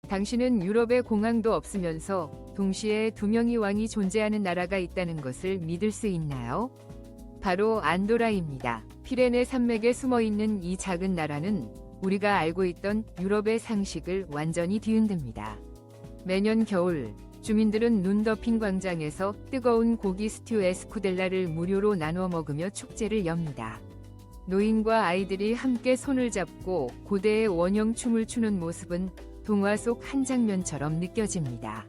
당신은 유럽에 공항도 없으면서 동시에 두 명의 왕이 존재하는 나라가 있다는 것을 믿을 수 있나요? 바로 안도라입니다. 피레네 산맥에 숨어있는 이 작은 나라는 우리가 알고 있던 유럽의 상식을 완전히 뒤흔듭니다. 매년 겨울, 주민들은 눈 덮인 광장에서 뜨거운 고기 스튜 에스쿠델라를 무료로 나눠 먹으며 축제를 엽니다. 노인과 아이들이 함께 손을 잡고 고대의 원형 춤을 추는 모습은 동화 속 한 장면처럼 느껴집니다.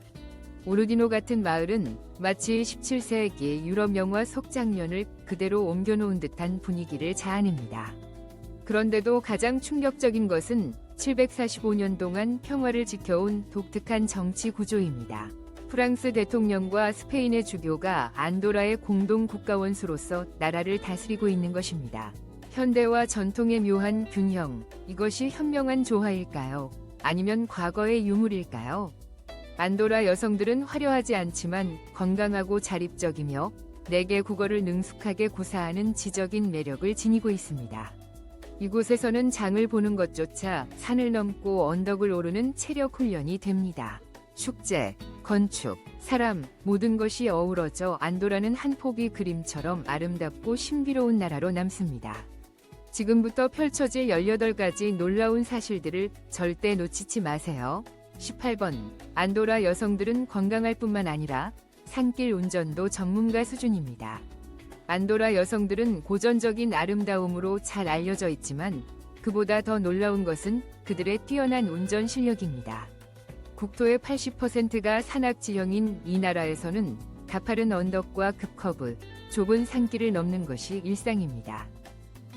오르디노 같은 마을은 마치 17세기 유럽 영화 속 장면을 그대로 옮겨놓은 듯한 분위기를 자아냅니다. 그런데도 가장 충격적인 것은 745년 동안 평화를 지켜온 독특한 정치 구조입니다. 프랑스 대통령과 스페인의 주교가 안도라의 공동 국가원수로서 나라를 다스리고 있는 것입니다. 현대와 전통의 묘한 균형, 이것이 현명한 조화일까요? 아니면 과거의 유물일까요? 안도라 여성들은 화려하지 않지만 건강하고 자립적이며 4개 국어를 능숙하게 구사하는 지적인 매력을 지니고 있습니다. 이곳에서는 장을 보는 것조차 산을 넘고 언덕을 오르는 체력 훈련이 됩니다. 축제, 건축, 사람, 모든 것이 어우러져 안도라는 한 폭의 그림처럼 아름답고 신비로운 나라로 남습니다. 지금부터 펼쳐질 18가지 놀라운 사실들을 절대 놓치지 마세요. 18번. 안도라 여성들은 건강할 뿐만 아니라 산길 운전도 전문가 수준입니다. 안도라 여성들은 고전적인 아름다움으로 잘 알려져 있지만 그보다 더 놀라운 것은 그들의 뛰어난 운전 실력입니다. 국토의 80%가 산악 지형인 이 나라에서는 가파른 언덕과 급커브, 좁은 산길을 넘는 것이 일상입니다.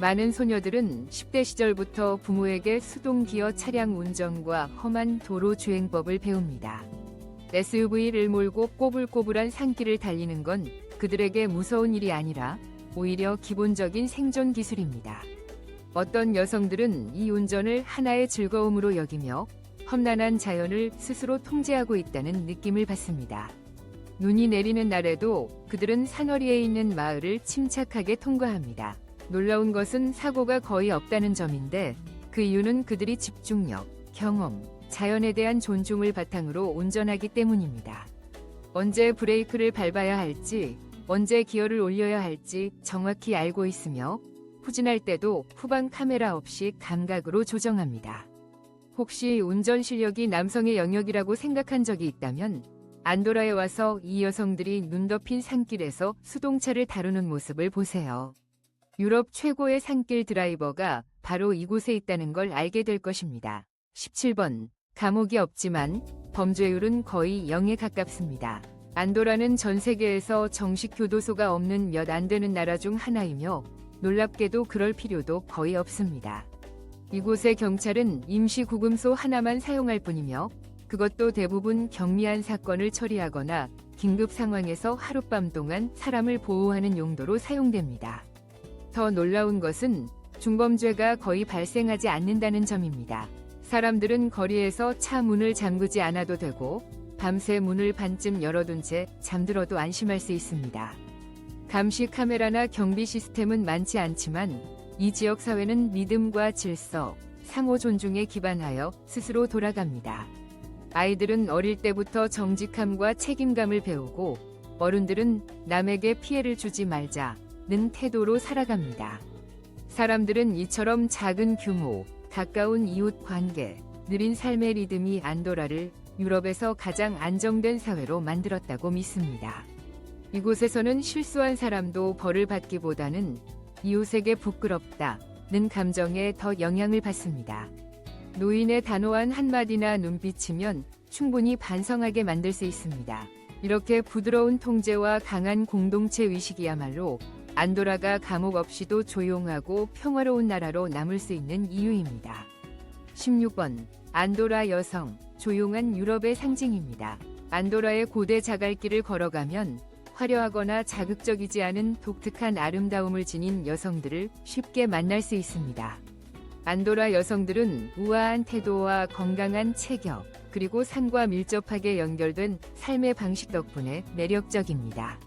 많은 소녀들은 10대 시절부터 부모에게 수동 기어 차량 운전과 험한 도로 주행법을 배웁니다. SUV를 몰고 꼬불꼬불한 산길을 달리는 건 그들에게 무서운 일이 아니라 오히려 기본적인 생존 기술입니다. 어떤 여성들은 이 운전을 하나의 즐거움으로 여기며 험난한 자연을 스스로 통제하고 있다는 느낌을 받습니다. 눈이 내리는 날에도 그들은 산허리에 있는 마을을 침착하게 통과합니다. 놀라운 것은 사고가 거의 없다는 점인데 그 이유는 그들이 집중력, 경험, 자연에 대한 존중을 바탕으로 운전하기 때문입니다. 언제 브레이크를 밟아야 할지, 언제 기어를 올려야 할지 정확히 알고 있으며 후진할 때도 후방 카메라 없이 감각으로 조정합니다. 혹시 운전 실력이 남성의 영역이라고 생각한 적이 있다면 안도라에 와서 이 여성들이 눈 덮인 산길에서 수동차를 다루는 모습을 보세요. 유럽 최고의 산길 드라이버가 바로 이곳에 있다는 걸 알게 될 것입니다. 17번. 감옥이 없지만 범죄율은 거의 0에 가깝습니다. 안도라는 전 세계에서 정식 교도소가 없는 몇 안 되는 나라 중 하나이며 놀랍게도 그럴 필요도 거의 없습니다. 이곳의 경찰은 임시 구금소 하나만 사용할 뿐이며 그것도 대부분 경미한 사건을 처리하거나 긴급 상황에서 하룻밤 동안 사람을 보호하는 용도로 사용됩니다. 더 놀라운 것은 중범죄가 거의 발생하지 않는다는 점입니다. 사람들은 거리에서 차 문을 잠그지 않아도 되고 밤새 문을 반쯤 열어둔 채 잠들어도 안심할 수 있습니다. 감시 카메라나 경비 시스템은 많지 않지만 이 지역 사회는 믿음과 질서, 상호 존중에 기반하여 스스로 돌아갑니다. 아이들은 어릴 때부터 정직함과 책임감을 배우고 어른들은 남에게 피해를 주지 말자는 태도로 살아갑니다. 사람들은 이처럼 작은 규모, 가까운 이웃 관계, 느린 삶의 리듬이 안도라를 유럽에서 가장 안정된 사회로 만들었다고 믿습니다. 이곳에서는 실수한 사람도 벌을 받기보다는 이웃에게 부끄럽다는 감정에 더 영향을 받습니다. 노인의 단호한 한마디나 눈빛이면 충분히 반성하게 만들 수 있습니다. 이렇게 부드러운 통제와 강한 공동체 의식이야말로 안도라가 감옥 없이도 조용하고 평화로운 나라로 남을 수 있는 이유입니다. 16번. 안도라 여성, 조용한 유럽의 상징입니다. 안도라의 고대 자갈길을 걸어가면 화려하거나 자극적이지 않은 독특한 아름다움을 지닌 여성들을 쉽게 만날 수 있습니다. 안도라 여성들은 우아한 태도와 건강한 체격, 그리고 산과 밀접하게 연결된 삶의 방식 덕분에 매력적입니다.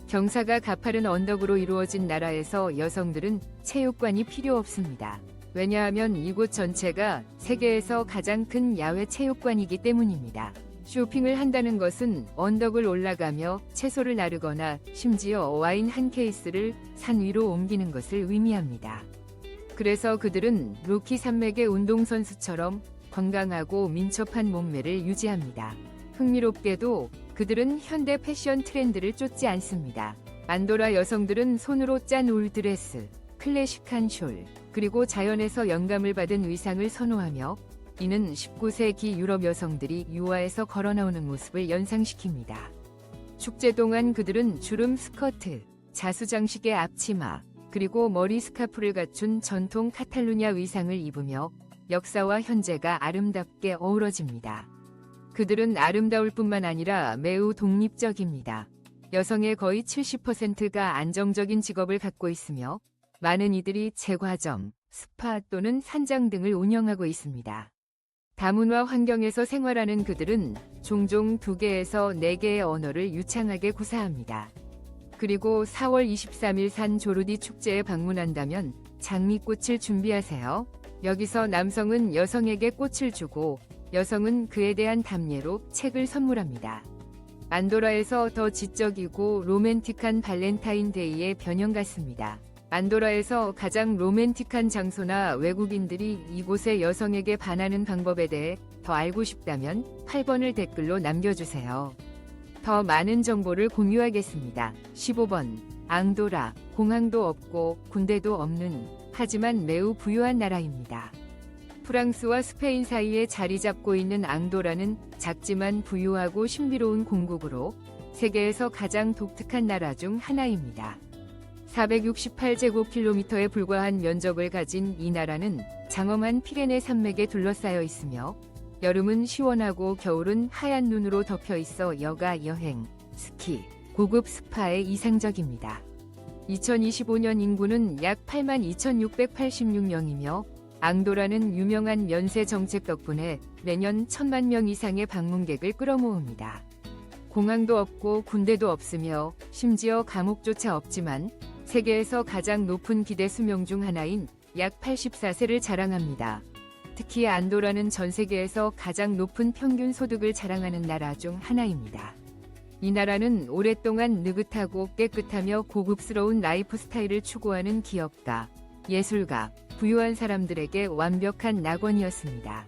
경사가 가파른 언덕으로 이루어진 나라에서 여성들은 체육관이 필요 없습니다. 왜냐하면 이곳 전체가 세계에서 가장 큰 야외 체육관이기 때문입니다. 쇼핑을 한다는 것은 언덕을 올라가며 채소를 나르거나 심지어 와인 한 케이스를 산 위로 옮기는 것을 의미합니다. 그래서 그들은 로키 산맥의 운동선수처럼 건강하고 민첩한 몸매를 유지합니다. 흥미롭게도 그들은 현대 패션 트렌드를 쫓지 않습니다. 안도라 여성들은 손으로 짠 울드레스, 클래식한 숄, 그리고 자연에서 영감을 받은 의상을 선호하며 이는 19세기 유럽 여성들이 유화에서 걸어나오는 모습을 연상시킵니다. 축제 동안 그들은 주름 스커트, 자수장식의 앞치마, 그리고 머리 스카프를 갖춘 전통 카탈루냐 의상을 입으며 역사와 현재가 아름답게 어우러집니다. 그들은 아름다울 뿐만 아니라 매우 독립적입니다. 여성의 거의 70%가 안정적인 직업을 갖고 있으며 많은 이들이 제과점, 스파 또는 산장 등을 운영하고 있습니다. 다문화 환경에서 생활하는 그들은 종종 2개에서 4개의 언어를 유창하게 구사합니다. 그리고 4월 23일 산 조르디 축제에 방문한다면 장미꽃을 준비하세요. 여기서 남성은 여성에게 꽃을 주고 여성은 그에 대한 답례로 책을 선물합니다. 안도라에서 더 지적이고 로맨틱한 발렌타인데이의 변형 같습니다. 안도라에서 가장 로맨틱한 장소나 외국인들이 이곳의 여성에게 반하는 방법에 대해 더 알고 싶다면 8번을 댓글로 남겨주세요. 더 많은 정보를 공유하겠습니다. 15번. 앙도라. 공항도 없고 군대도 없는 하지만 매우 부유한 나라입니다. 프랑스와 스페인 사이에 자리 잡고 있는 앙도라는 작지만 부유하고 신비로운 공국으로 세계에서 가장 독특한 나라 중 하나입니다. 468제곱킬로미터에 불과한 면적을 가진 이 나라는 장엄한 피레네 산맥에 둘러싸여 있으며 여름은 시원하고 겨울은 하얀 눈으로 덮여 있어 여가 여행, 스키, 고급 스파에 이상적입니다. 2025년 인구는 약 82,686명이며 앙도라는 유명한 면세 정책 덕분에 매년 1,000만 명 이상의 방문객을 끌어모읍니다. 공항도 없고 군대도 없으며 심지어 감옥조차 없지만 세계에서 가장 높은 기대 수명 중 하나인 약 84세를 자랑합니다. 특히 안도라는 전 세계에서 가장 높은 평균 소득을 자랑하는 나라 중 하나입니다. 이 나라는 오랫동안 느긋하고 깨끗하며 고급스러운 라이프 스타일을 추구하는 기업가, 예술가, 부유한 사람들에게 완벽한 낙원이었습니다.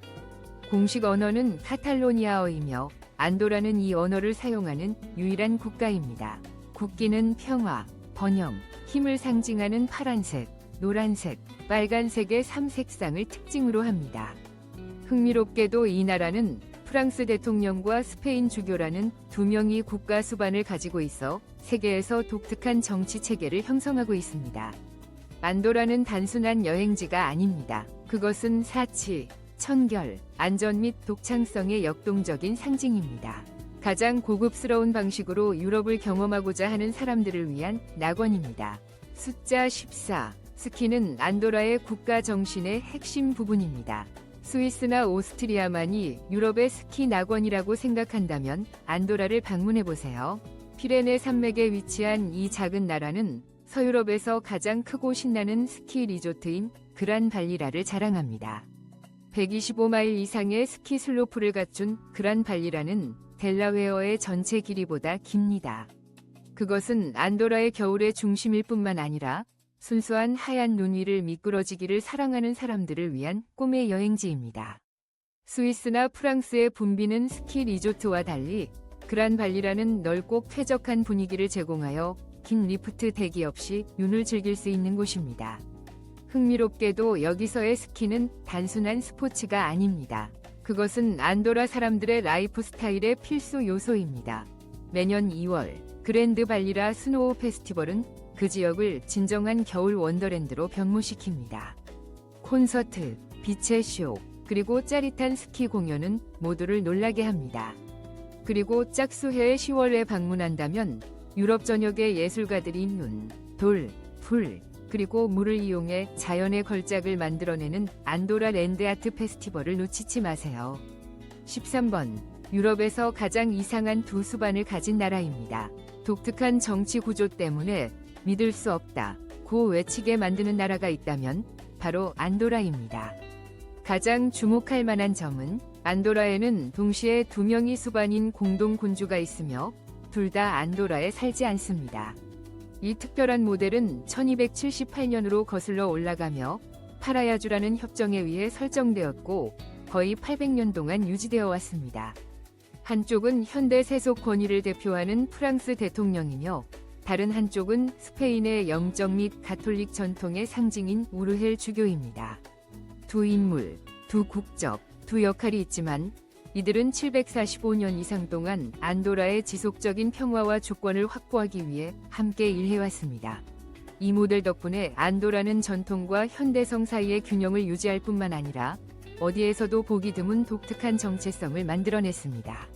공식 언어는 카탈로니아어이며 안도라는 이 언어를 사용하는 유일한 국가입니다. 국기는 평화, 번영, 힘을 상징하는 파란색, 노란색, 빨간색의 3색상을 특징으로 합니다. 흥미롭게도 이 나라는 프랑스 대통령과 스페인 주교라는 2명이 국가 수반을 가지고 있어 세계에서 독특한 정치 체계를 형성하고 있습니다. 안도라는 단순한 여행지가 아닙니다. 그것은 사치, 청결, 안전 및 독창성의 역동적인 상징입니다. 가장 고급스러운 방식으로 유럽을 경험하고자 하는 사람들을 위한 낙원입니다. 숫자 14. 스키는 안도라의 국가 정신의 핵심 부분입니다. 스위스나 오스트리아만이 유럽의 스키 낙원이라고 생각한다면 안도라를 방문해보세요. 피레네 산맥에 위치한 이 작은 나라는 서유럽에서 가장 크고 신나는 스키 리조트인 그란 발리라를 자랑합니다. 125마일 이상의 스키 슬로프를 갖춘 그란 발리라는 델라웨어의 전체 길이보다 깁니다. 그것은 안도라의 겨울의 중심일 뿐만 아니라 순수한 하얀 눈 위를 미끄러지기를 사랑하는 사람들을 위한 꿈의 여행지입니다. 스위스나 프랑스의 붐비는 스키 리조트와 달리 그란 발리라는 넓고 쾌적한 분위기를 제공하여 긴 리프트 대기 없이 눈을 즐길 수 있는 곳입니다. 흥미롭게도 여기서의 스키는 단순한 스포츠가 아닙니다. 그것은 안도라 사람들의 라이프 스타일의 필수 요소입니다. 매년 2월 그랜드 발리라 스노우 페스티벌은 그 지역을 진정한 겨울 원더랜드로 변모시킵니다. 콘서트, 빛의 쇼, 그리고 짜릿한 스키 공연은 모두를 놀라게 합니다. 그리고 짝수해의 10월에 방문한다면 유럽 전역의 예술가들이 눈, 돌, 불, 그리고 물을 이용해 자연의 걸작을 만들어내는 안도라 랜드아트 페스티벌을 놓치지 마세요. 13번. 유럽에서 가장 이상한 두 수반을 가진 나라입니다. 독특한 정치 구조 때문에 믿을 수 없다 고 외치게 만드는 나라가 있다면 바로 안도라입니다. 가장 주목할 만한 점은 안도라에는 동시에 두 명이 수반인 공동 군주가 있으며 둘 다 안도라에 살지 않습니다. 이 특별한 모델은 1278년으로 거슬러 올라가며 파라야주라는 협정에 의해 설정되었고 거의 800년 동안 유지되어 왔습니다. 한쪽은 현대 세속 권위를 대표하는 프랑스 대통령이며 다른 한쪽은 스페인의 영적 및 가톨릭 전통의 상징인 우르헬 주교입니다. 두 인물, 두 국적, 두 역할이 있지만 이들은 745년 이상 동안 안도라의 지속적인 평화와 주권을 확보하기 위해 함께 일해왔습니다. 이 모델 덕분에 안도라는 전통과 현대성 사이의 균형을 유지할 뿐만 아니라 어디에서도 보기 드문 독특한 정체성을 만들어냈습니다.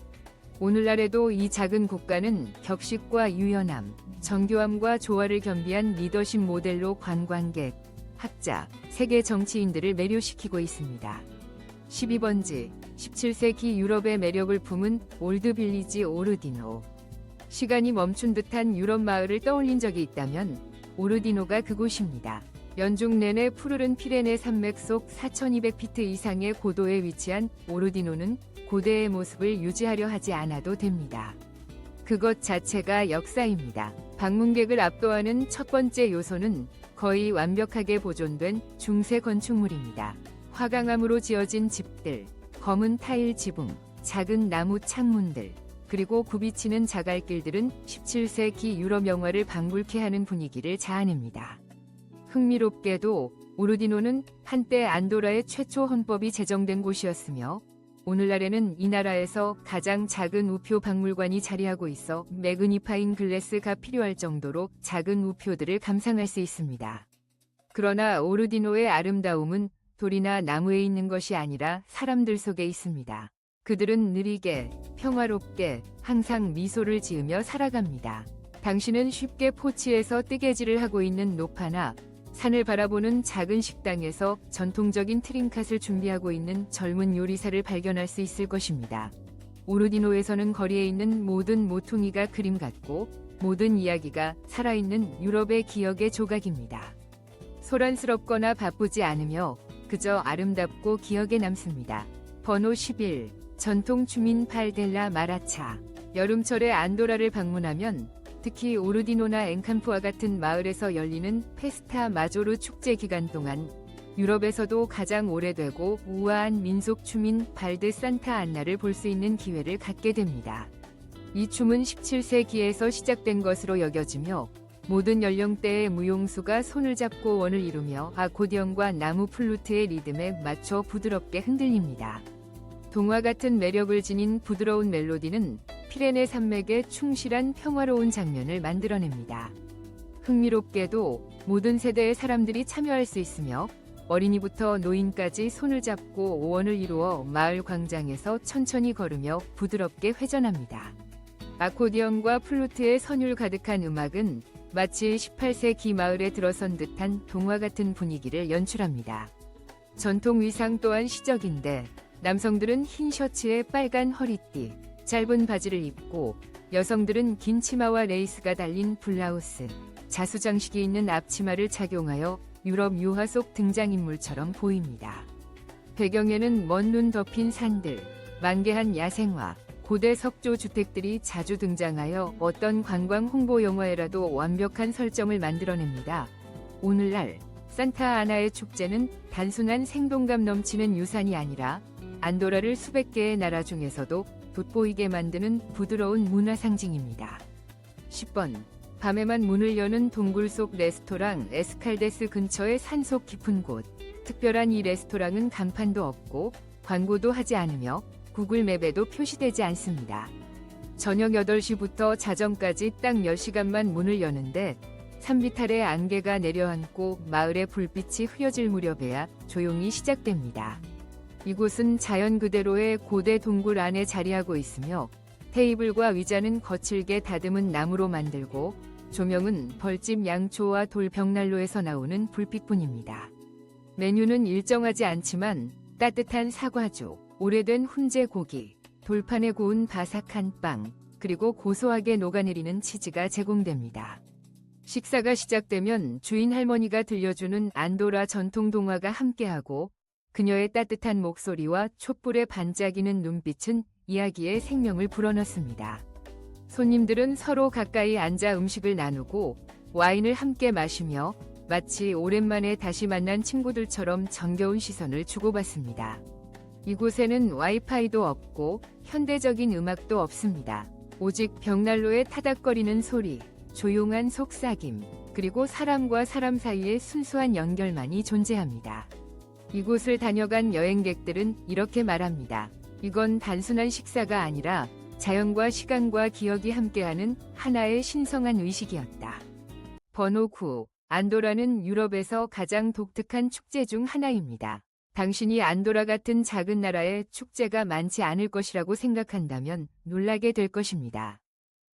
오늘날에도 이 작은 국가는 격식과 유연함, 정교함과 조화를 겸비한 리더십 모델로 관광객, 학자, 세계 정치인들을 매료시키고 있습니다. 12번지, 17세기 유럽의 매력을 품은 올드 빌리지 오르디노. 시간이 멈춘 듯한 유럽 마을을 떠올린 적이 있다면 오르디노가 그곳입니다. 연중 내내 푸르른 피레네 산맥 속 4200피트 이상의 고도에 위치한 오르디노는 고대의 모습을 유지하려 하지 않아도 됩니다. 그것 자체가 역사입니다. 방문객을 압도하는 첫 번째 요소는 거의 완벽하게 보존된 중세 건축물입니다. 화강암으로 지어진 집들, 검은 타일 지붕, 작은 나무 창문들, 그리고 굽이치는 자갈길들은 17세기 유럽 영화를 방불케 하는 분위기를 자아냅니다. 흥미롭게도 오르디노는 한때 안도라의 최초 헌법이 제정된 곳이었으며 오늘날에는 이 나라에서 가장 작은 우표 박물관이 자리하고 있어 매그니파잉 글래스가 필요할 정도로 작은 우표들을 감상할 수 있습니다. 그러나 오르디노의 아름다움은 돌이나 나무에 있는 것이 아니라 사람들 속에 있습니다. 그들은 느리게, 평화롭게, 항상 미소를 지으며 살아갑니다. 당신은 쉽게 포치에서 뜨개질을 하고 있는 노파나 산을 바라보는 작은 식당에서 전통적인 트링캅을 준비하고 있는 젊은 요리사를 발견할 수 있을 것입니다. 오르디노에서는 거리에 있는 모든 모퉁이가 그림 같고 모든 이야기가 살아있는 유럽의 기억의 조각입니다. 소란스럽거나 바쁘지 않으며 그저 아름답고 기억에 남습니다. 번호 11. 전통 주민 팔델라 마라차. 여름철에 안도라를 방문하면 특히 오르디노나 엔캄프와 같은 마을에서 열리는 페스타 마조르 축제 기간 동안 유럽에서도 가장 오래되고 우아한 민속 춤인 발드 산타 안나를 볼 수 있는 기회를 갖게 됩니다. 이 춤은 17세기에서 시작된 것으로 여겨지며 모든 연령대의 무용수가 손을 잡고 원을 이루며 아코디언과 나무 플루트의 리듬에 맞춰 부드럽게 흔들립니다. 동화 같은 매력을 지닌 부드러운 멜로디는 피레네 산맥의 충실한 평화로운 장면을 만들어냅니다. 흥미롭게도 모든 세대의 사람들이 참여할 수 있으며 어린이부터 노인까지 손을 잡고 오원을 이루어 마을 광장에서 천천히 걸으며 부드럽게 회전합니다. 아코디언과 플루트의 선율 가득한 음악은 마치 18세기 마을에 들어선 듯한 동화 같은 분위기를 연출합니다. 전통 의상 또한 시적인데 남성들은 흰 셔츠에 빨간 허리띠, 짧은 바지를 입고 여성들은 긴 치마와 레이스가 달린 블라우스, 자수장식이 있는 앞치마를 착용하여 유럽 유화 속 등장인물처럼 보입니다. 배경에는 먼 눈 덮인 산들, 만개한 야생화, 고대 석조 주택들이 자주 등장하여 어떤 관광 홍보 영화에라도 완벽한 설정을 만들어냅니다. 오늘날 산타 아나의 축제는 단순한 생동감 넘치는 유산이 아니라 안도라를 수백 개의 나라 중에서도 돋보이게 만드는 부드러운 문화 상징입니다. 10번. 밤에만 문을 여는 동굴 속 레스토랑 에스칼데스 근처의 산속 깊은 곳. 특별한 이 레스토랑은 간판도 없고 광고도 하지 않으며 구글 맵에도 표시되지 않습니다. 저녁 8시부터 자정까지 딱 10시간만 문을 여는데 산비탈의 안개가 내려앉고 마을의 불빛이 흐려질 무렵에야 조용히 시작됩니다. 이곳은 자연 그대로의 고대 동굴 안에 자리하고 있으며 테이블과 의자는 거칠게 다듬은 나무로 만들고 조명은 벌집 양초와 돌 벽난로에서 나오는 불빛뿐입니다. 메뉴는 일정하지 않지만 따뜻한 사과죽, 오래된 훈제 고기, 돌판에 구운 바삭한 빵, 그리고 고소하게 녹아내리는 치즈가 제공됩니다. 식사가 시작되면 주인 할머니가 들려주는 안도라 전통 동화가 함께하고 그녀의 따뜻한 목소리와 촛불에 반짝이는 눈빛은 이야기에 생명을 불어넣습니다. 손님들은 서로 가까이 앉아 음식을 나누고 와인을 함께 마시며 마치 오랜만에 다시 만난 친구들처럼 정겨운 시선을 주고받습니다. 이곳에는 와이파이도 없고 현대적인 음악도 없습니다. 오직 벽난로의 타닥거리는 소리, 조용한 속삭임, 그리고 사람과 사람 사이의 순수한 연결만이 존재합니다. 이곳을 다녀간 여행객들은 이렇게 말합니다. 이건 단순한 식사가 아니라 자연과 시간과 기억이 함께하는 하나의 신성한 의식이었다. 번호 9. 안도라는 유럽에서 가장 독특한 축제 중 하나입니다. 당신이 안도라 같은 작은 나라에 축제가 많지 않을 것이라고 생각한다면 놀라게 될 것입니다.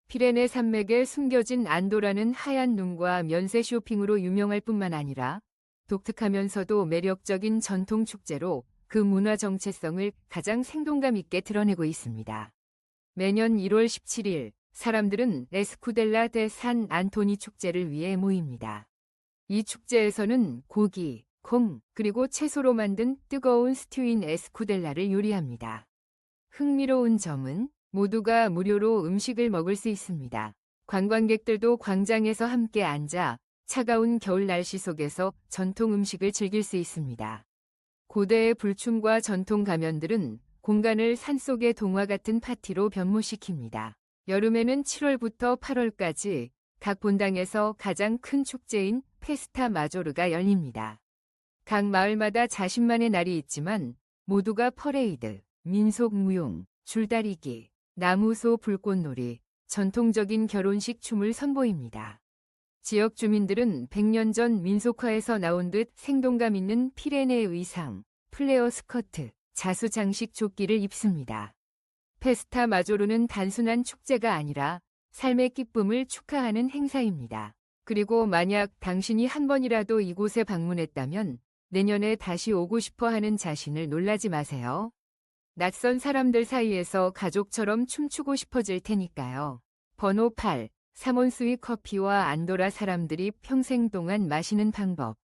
피레네 산맥에 숨겨진 안도라는 하얀 눈과 면세 쇼핑으로 유명할 뿐만 아니라 독특하면서도 매력적인 전통 축제로 그 문화 정체성을 가장 생동감 있게 드러내고 있습니다. 매년 1월 17일 사람들은 에스쿠델라 데 산 안토니 축제를 위해 모입니다. 이 축제에서는 고기, 콩, 그리고 채소로 만든 뜨거운 스튜인 에스쿠델라를 요리합니다. 흥미로운 점은 모두가 무료로 음식을 먹을 수 있습니다. 관광객들도 광장에서 함께 앉아 차가운 겨울 날씨 속에서 전통 음식을 즐길 수 있습니다. 고대의 불춤과 전통 가면들은 공간을 산속의 동화 같은 파티로 변모시킵니다. 여름에는 7월부터 8월까지 각 본당에서 가장 큰 축제인 페스타 마조르가 열립니다. 각 마을마다 자신만의 날이 있지만 모두가 퍼레이드, 민속 무용, 줄다리기, 나무소 불꽃놀이, 전통적인 결혼식 춤을 선보입니다. 지역 주민들은 100년 전 민속화에서 나온 듯 생동감 있는 피레네 의상, 플레어 스커트, 자수 장식 조끼를 입습니다. 페스타 마조르는 단순한 축제가 아니라 삶의 기쁨을 축하하는 행사입니다. 그리고 만약 당신이 한 번이라도 이곳에 방문했다면 내년에 다시 오고 싶어 하는 자신을 놀라지 마세요. 낯선 사람들 사이에서 가족처럼 춤추고 싶어질 테니까요. 번호 8. 사몬스위 커피와 안도라 사람들이 평생 동안 마시는 방법.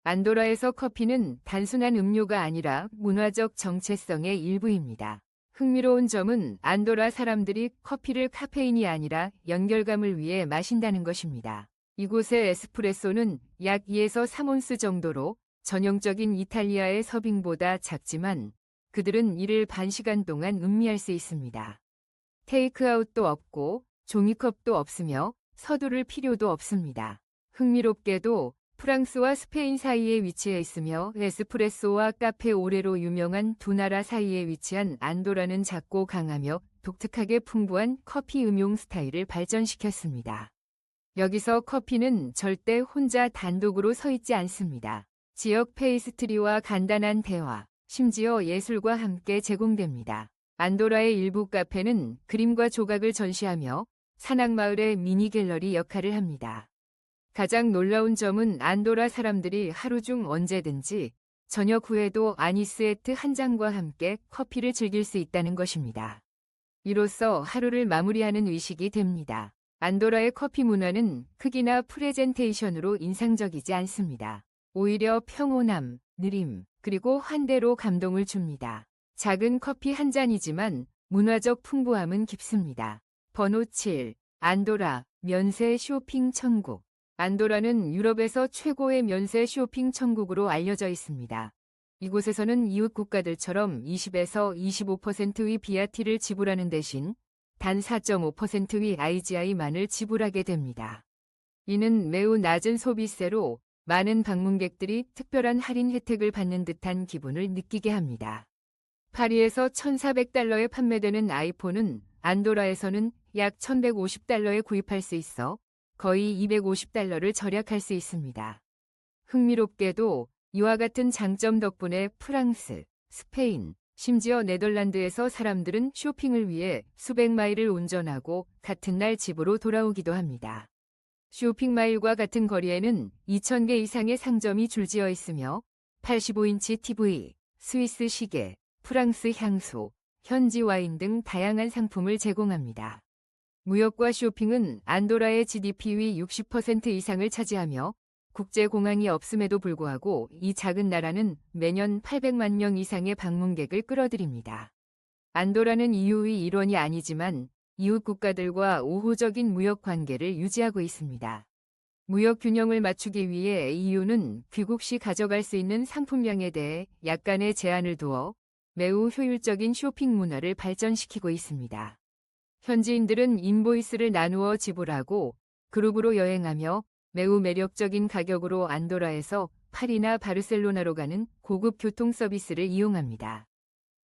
안도라에서 커피는 단순한 음료가 아니라 문화적 정체성의 일부입니다. 흥미로운 점은 안도라 사람들이 커피를 카페인이 아니라 연결감을 위해 마신다는 것입니다. 이곳의 에스프레소는 약 2에서 3온스 정도로 전형적인 이탈리아의 서빙보다 작지만 그들은 이를 반 시간 동안 음미할 수 있습니다. 테이크아웃도 없고 종이컵도 없으며 서두를 필요도 없습니다. 흥미롭게도 프랑스와 스페인 사이에 위치해 있으며 에스프레소와 카페 오레로 유명한 두 나라 사이에 위치한 안도라는 작고 강하며 독특하게 풍부한 커피 음용 스타일을 발전시켰습니다. 여기서 커피는 절대 혼자 단독으로 서 있지 않습니다. 지역 페이스트리와 간단한 대화, 심지어 예술과 함께 제공됩니다. 안도라의 일부 카페는 그림과 조각을 전시하며 산악마을의 미니 갤러리 역할을 합니다. 가장 놀라운 점은 안도라 사람들이 하루 중 언제든지 저녁 후에도 아니스에트 한 잔과 함께 커피를 즐길 수 있다는 것입니다. 이로써 하루를 마무리하는 의식이 됩니다. 안도라의 커피 문화는 크기나 프레젠테이션으로 인상적이지 않습니다. 오히려 평온함, 느림, 그리고 환대로 감동을 줍니다. 작은 커피 한 잔이지만 문화적 풍부함은 깊습니다. 번호 7. 안도라, 면세 쇼핑 천국. 안도라는 유럽에서 최고의 면세 쇼핑 천국으로 알려져 있습니다. 이곳에서는 이웃 국가들처럼 20에서 25%의 BAT를 지불하는 대신 단 4.5%의 IGI만을 지불하게 됩니다. 이는 매우 낮은 소비세로 많은 방문객들이 특별한 할인 혜택을 받는 듯한 기분을 느끼게 합니다. 파리에서 1,400달러에 판매되는 아이폰은 안도라에서는 약 1,150달러에 구입할 수 있어 거의 250달러를 절약할 수 있습니다. 흥미롭게도 이와 같은 장점 덕분에 프랑스, 스페인, 심지어 네덜란드에서 사람들은 쇼핑을 위해 수백 마일을 운전하고 같은 날 집으로 돌아오기도 합니다. 쇼핑마일과 같은 거리에는 2,000개 이상의 상점이 줄지어 있으며 85인치 TV, 스위스 시계, 프랑스 향수, 현지 와인 등 다양한 상품을 제공합니다. 무역과 쇼핑은 안도라의 GDP의 60% 이상을 차지하며 국제공항이 없음에도 불구하고 이 작은 나라는 매년 800만 명 이상의 방문객을 끌어들입니다. 안도라는 EU의 일원이 아니지만 이웃 국가들과 우호적인 무역 관계를 유지하고 있습니다. 무역 균형을 맞추기 위해 EU는 귀국 시 가져갈 수 있는 상품량에 대해 약간의 제한을 두어 매우 효율적인 쇼핑 문화를 발전시키고 있습니다. 현지인들은 인보이스를 나누어 지불하고 그룹으로 여행하며 매우 매력적인 가격으로 안도라에서 파리나 바르셀로나로 가는 고급 교통 서비스를 이용합니다.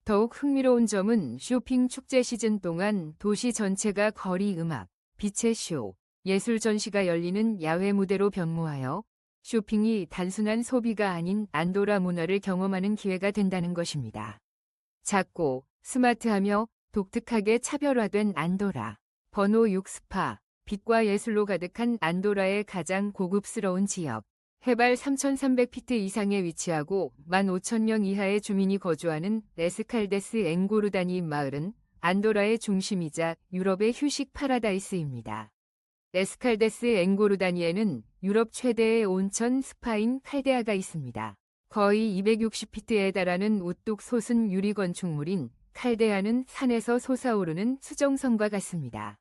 더욱 흥미로운 점은 쇼핑 축제 시즌 동안 도시 전체가 거리 음악, 빛의 쇼, 예술 전시가 열리는 야외 무대로 변모하여 쇼핑이 단순한 소비가 아닌 안도라 문화를 경험하는 기회가 된다는 것입니다. 작고 스마트하며 독특하게 차별화된 안도라. 번호 6 스파. 빛과 예술로 가득한 안도라의 가장 고급스러운 지역. 해발 3,300피트 이상에 위치하고 15,000명 이하의 주민이 거주하는 에스칼데스 엥고르다니 마을은 안도라의 중심이자 유럽의 휴식 파라다이스입니다. 에스칼데스 엥고르다니에는 유럽 최대의 온천 스파인 칼데아가 있습니다. 거의 260피트에 달하는 우뚝 솟은 유리 건축물인 칼데아는 산에서 솟아오르는 수정성과 같습니다.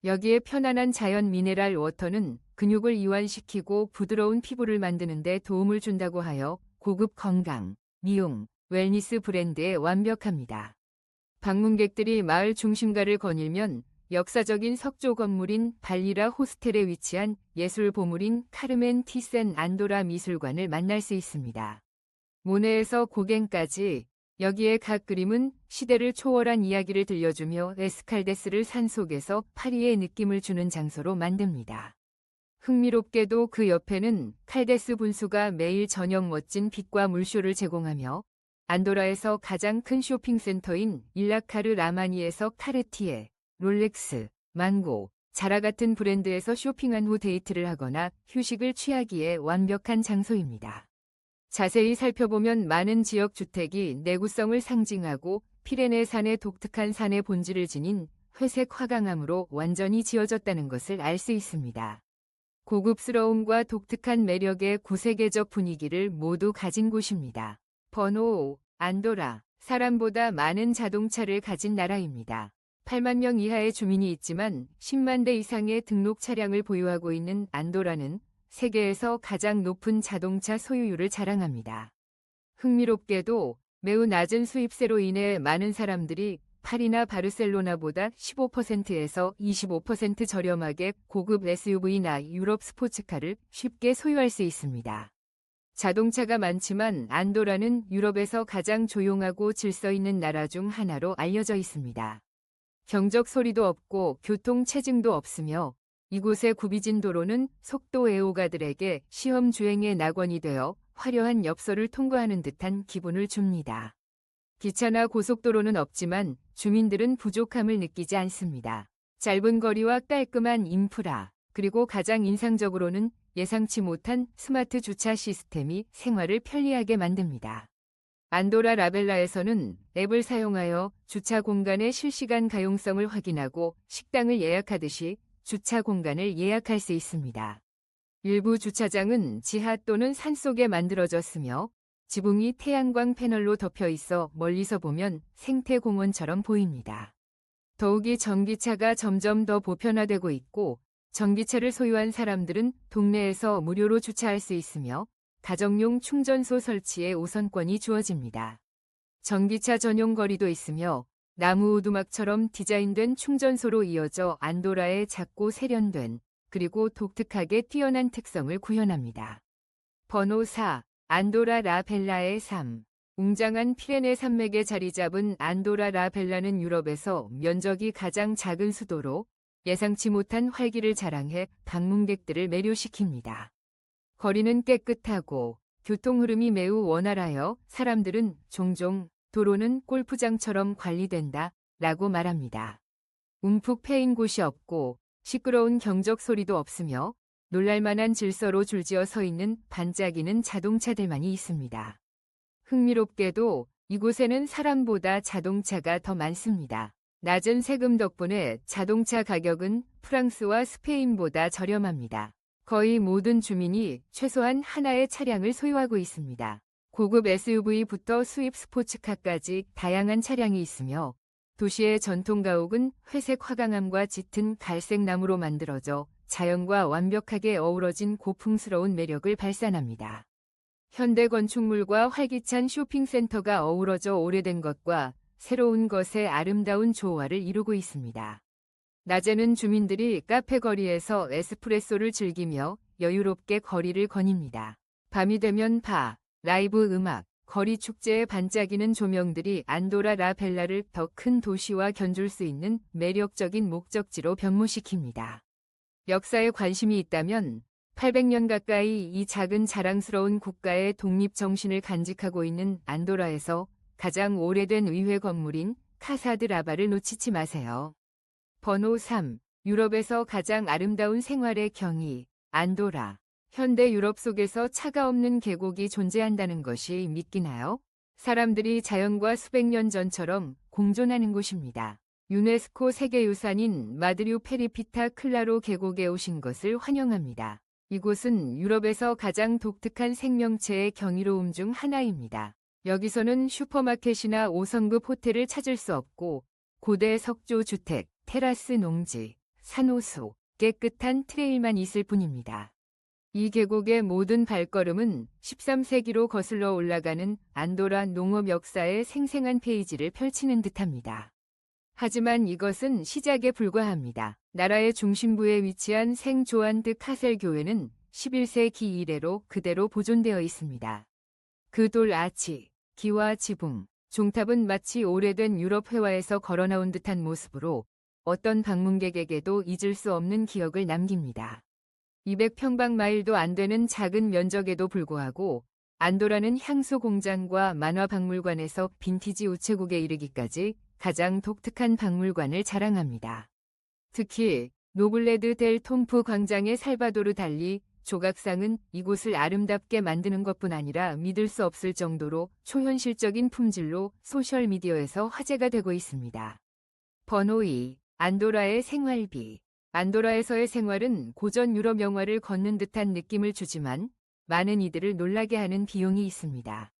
여기에 편안한 자연 미네랄 워터는 근육을 이완시키고 부드러운 피부를 만드는 데 도움을 준다고 하여 고급 건강, 미용, 웰니스 브랜드에 완벽합니다. 방문객들이 마을 중심가를 거닐면 역사적인 석조 건물인 발리라 호스텔에 위치한 예술 보물인 카르멘 티센 안도라 미술관을 만날 수 있습니다. 모네에서 고갱까지 여기에 각 그림은 시대를 초월한 이야기를 들려주며 에스칼데스를 산속에서 파리의 느낌을 주는 장소로 만듭니다. 흥미롭게도 그 옆에는 칼데스 분수가 매일 저녁 멋진 빛과 물쇼를 제공하며 안도라에서 가장 큰 쇼핑센터인 일라카르 라마니에서 카르티에, 롤렉스, 망고, 자라 같은 브랜드에서 쇼핑한 후 데이트를 하거나 휴식을 취하기에 완벽한 장소입니다. 자세히 살펴보면 많은 지역 주택이 내구성을 상징하고 피레네산의 독특한 산의 본질을 지닌 회색 화강암으로 완전히 지어졌다는 것을 알 수 있습니다. 고급스러움과 독특한 매력의 구세계적 분위기를 모두 가진 곳입니다. 번호 5. 안도라. 사람보다 많은 자동차를 가진 나라입니다. 8만 명 이하의 주민이 있지만 10만 대 이상의 등록 차량을 보유하고 있는 안도라는 세계에서 가장 높은 자동차 소유율을 자랑합니다. 흥미롭게도 매우 낮은 수입세로 인해 많은 사람들이 파리나 바르셀로나보다 15%에서 25% 저렴하게 고급 SUV나 유럽 스포츠카를 쉽게 소유할 수 있습니다. 자동차가 많지만 안도라는 유럽에서 가장 조용하고 질서 있는 나라 중 하나로 알려져 있습니다. 경적 소리도 없고 교통 체증도 없으며 이곳의 굽이진 도로는 속도 애호가들에게 시험 주행의 낙원이 되어 화려한 엽서를 통과하는 듯한 기분을 줍니다. 기차나 고속도로는 없지만 주민들은 부족함을 느끼지 않습니다. 짧은 거리와 깔끔한 인프라, 그리고 가장 인상적으로는 예상치 못한 스마트 주차 시스템이 생활을 편리하게 만듭니다. 안도라 라벨라에서는 앱을 사용하여 주차 공간의 실시간 가용성을 확인하고 식당을 예약하듯이 주차 공간을 예약할 수 있습니다. 일부 주차장은 지하 또는 산속에 만들어졌으며 지붕이 태양광 패널로 덮여 있어 멀리서 보면 생태공원처럼 보입니다. 더욱이 전기차가 점점 더 보편화되고 있고 전기차를 소유한 사람들은 동네에서 무료로 주차할 수 있으며 가정용 충전소 설치에 우선권이 주어집니다. 전기차 전용 거리도 있으며 나무 오두막처럼 디자인된 충전소로 이어져 안도라의 작고 세련된 그리고 독특하게 뛰어난 특성을 구현합니다. 번호 4. 안도라 라벨라의 삶. 웅장한 피레네 산맥에 자리 잡은 안도라 라벨라는 유럽에서 면적이 가장 작은 수도로 예상치 못한 활기를 자랑해 방문객들을 매료시킵니다. 거리는 깨끗하고 교통 흐름이 매우 원활하여 사람들은 종종 도로는 골프장처럼 관리된다 라고 말합니다. 움푹 패인 곳이 없고 시끄러운 경적 소리도 없으며 놀랄만한 질서로 줄지어 서 있는 반짝이는 자동차들만이 있습니다. 흥미롭게도 이곳에는 사람보다 자동차가 더 많습니다. 낮은 세금 덕분에 자동차 가격은 프랑스와 스페인보다 저렴합니다. 거의 모든 주민이 최소한 하나의 차량을 소유하고 있습니다. 고급 SUV부터 수입 스포츠카까지 다양한 차량이 있으며 도시의 전통 가옥은 회색 화강암과 짙은 갈색 나무로 만들어져 자연과 완벽하게 어우러진 고풍스러운 매력을 발산합니다. 현대 건축물과 활기찬 쇼핑센터가 어우러져 오래된 것과 새로운 것의 아름다운 조화를 이루고 있습니다. 낮에는 주민들이 카페 거리에서 에스프레소를 즐기며 여유롭게 거리를 거닙니다. 밤이 되면 바, 라이브 음악, 거리 축제의 반짝이는 조명들이 안도라 라 벨라를 더 큰 도시와 견줄 수 있는 매력적인 목적지로 변모시킵니다. 역사에 관심이 있다면 800년 가까이 이 작은 자랑스러운 국가의 독립정신을 간직하고 있는 안도라에서 가장 오래된 의회 건물인 카사드 라바를 놓치지 마세요. 번호 3. 유럽에서 가장 아름다운 생활의 경이, 안도라. 현대 유럽 속에서 차가 없는 계곡이 존재한다는 것이 믿기나요? 사람들이 자연과 수백 년 전처럼 공존하는 곳입니다. 유네스코 세계유산인 마드류 페리피타 클라로 계곡에 오신 것을 환영합니다. 이곳은 유럽에서 가장 독특한 생명체의 경이로움 중 하나입니다. 여기서는 슈퍼마켓이나 5성급 호텔을 찾을 수 없고 고대 석조 주택, 테라스 농지, 산호수, 깨끗한 트레일만 있을 뿐입니다. 이 계곡의 모든 발걸음은 13세기로 거슬러 올라가는 안도라 농업 역사의 생생한 페이지를 펼치는 듯합니다. 하지만 이것은 시작에 불과합니다. 나라의 중심부에 위치한 생 조안 드 카셀 교회는 11세기 이래로 그대로 보존되어 있습니다. 그 돌 아치, 기와 지붕, 종탑은 마치 오래된 유럽 회화에서 걸어나온 듯한 모습으로 어떤 방문객에게도 잊을 수 없는 기억을 남깁니다. 200평방마일도 안 되는 작은 면적에도 불구하고 안도라는 향수 공장과 만화 박물관에서 빈티지 우체국에 이르기까지 가장 독특한 박물관을 자랑합니다. 특히 노블레드 델 톰프 광장의 살바도르 달리 조각상은 이곳을 아름답게 만드는 것뿐 아니라 믿을 수 없을 정도로 초현실적인 품질로 소셜미디어에서 화제가 되고 있습니다. 번호 2. 안도라의 생활비. 안도라에서의 생활은 고전 유럽 영화를 걷는 듯한 느낌을 주지만 많은 이들을 놀라게 하는 비용이 있습니다.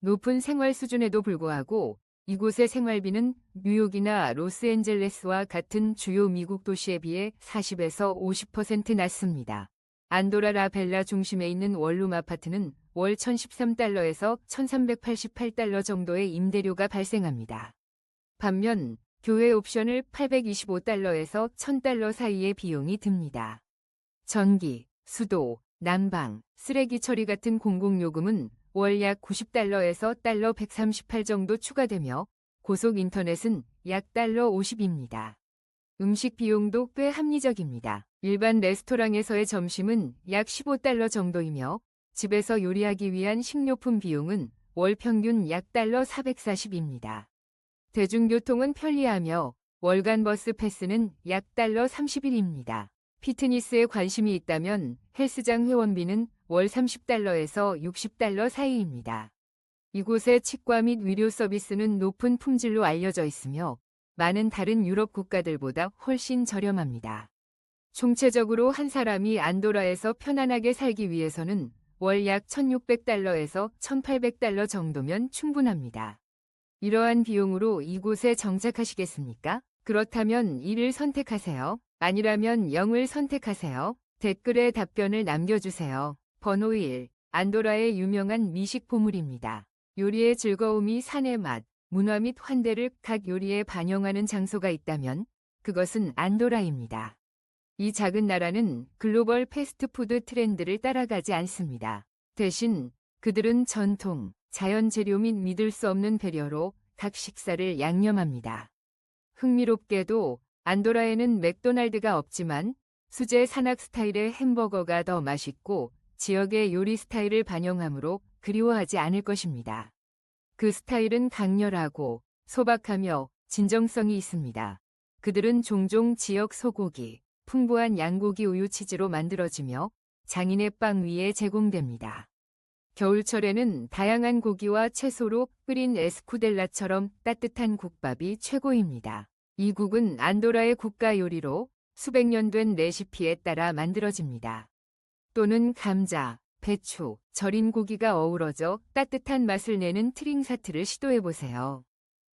높은 생활 수준에도 불구하고 이곳의 생활비는 뉴욕이나 로스앤젤레스와 같은 주요 미국 도시에 비해 40에서 50% 낮습니다. 안도라 라 벨라 중심에 있는 원룸 아파트는 월 1013달러에서 1388달러 정도의 임대료가 발생합니다. 반면 교회 옵션을 825달러에서 1000달러 사이의 비용이 듭니다. 전기, 수도, 난방, 쓰레기 처리 같은 공공요금은 월 약 90달러에서 달러 138 정도 추가되며 고속 인터넷은 약 달러 50입니다. 음식 비용도 꽤 합리적입니다. 일반 레스토랑에서의 점심은 약 15달러 정도이며 집에서 요리하기 위한 식료품 비용은 월 평균 약 달러 440입니다. 대중교통은 편리하며 월간 버스 패스는 약 달러 30일입니다. 피트니스에 관심이 있다면 헬스장 회원비는 월 30달러에서 60달러 사이입니다. 이곳의 치과 및 의료 서비스는 높은 품질로 알려져 있으며 많은 다른 유럽 국가들보다 훨씬 저렴합니다. 총체적으로 한 사람이 안도라에서 편안하게 살기 위해서는 월 약 1600달러에서 1800달러 정도면 충분합니다. 이러한 비용으로 이곳에 정착하시겠습니까? 그렇다면 1을 선택하세요. 아니라면 0을 선택하세요. 댓글에 답변을 남겨주세요. 번호 1. 안도라의 유명한 미식 보물입니다. 요리의 즐거움이 산의 맛, 문화 및 환대를 각 요리에 반영하는 장소가 있다면 그것은 안도라입니다. 이 작은 나라는 글로벌 패스트푸드 트렌드를 따라가지 않습니다. 대신 그들은 전통, 자연 재료 및 믿을 수 없는 배려로 각 식사를 양념합니다. 흥미롭게도 안도라에는 맥도날드가 없지만 수제 산악 스타일의 햄버거가 더 맛있고 지역의 요리 스타일을 반영하므로 그리워하지 않을 것입니다. 그 스타일은 강렬하고 소박하며 진정성이 있습니다. 그들은 종종 지역 소고기, 풍부한 양고기 우유 치즈로 만들어지며 장인의 빵 위에 제공됩니다. 겨울철에는 다양한 고기와 채소로 끓인 에스쿠델라처럼 따뜻한 국밥이 최고입니다. 이 국은 안도라의 국가 요리로 수백 년 된 레시피에 따라 만들어집니다. 또는 감자, 배추, 절인 고기가 어우러져 따뜻한 맛을 내는 트링사트를 시도해보세요.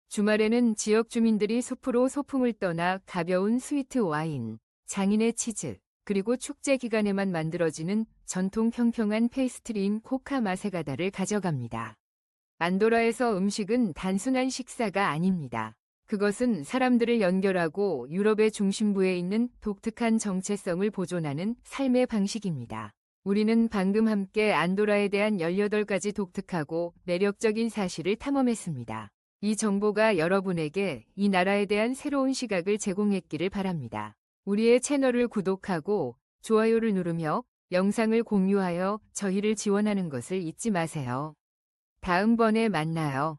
주말에는 지역 주민들이 숲으로 소풍을 떠나 가벼운 스위트 와인, 장인의 치즈, 그리고 축제 기간에만 만들어지는 전통 평평한 페이스트리인 코카 마세가다를 가져갑니다. 안도라에서 음식은 단순한 식사가 아닙니다. 그것은 사람들을 연결하고 유럽의 중심부에 있는 독특한 정체성을 보존하는 삶의 방식입니다. 우리는 방금 함께 안도라에 대한 18가지 독특하고 매력적인 사실을 탐험했습니다. 이 정보가 여러분에게 이 나라에 대한 새로운 시각을 제공했기를 바랍니다. 우리의 채널을 구독하고 좋아요를 누르며 영상을 공유하여 저희를 지원하는 것을 잊지 마세요. 다음번에 만나요.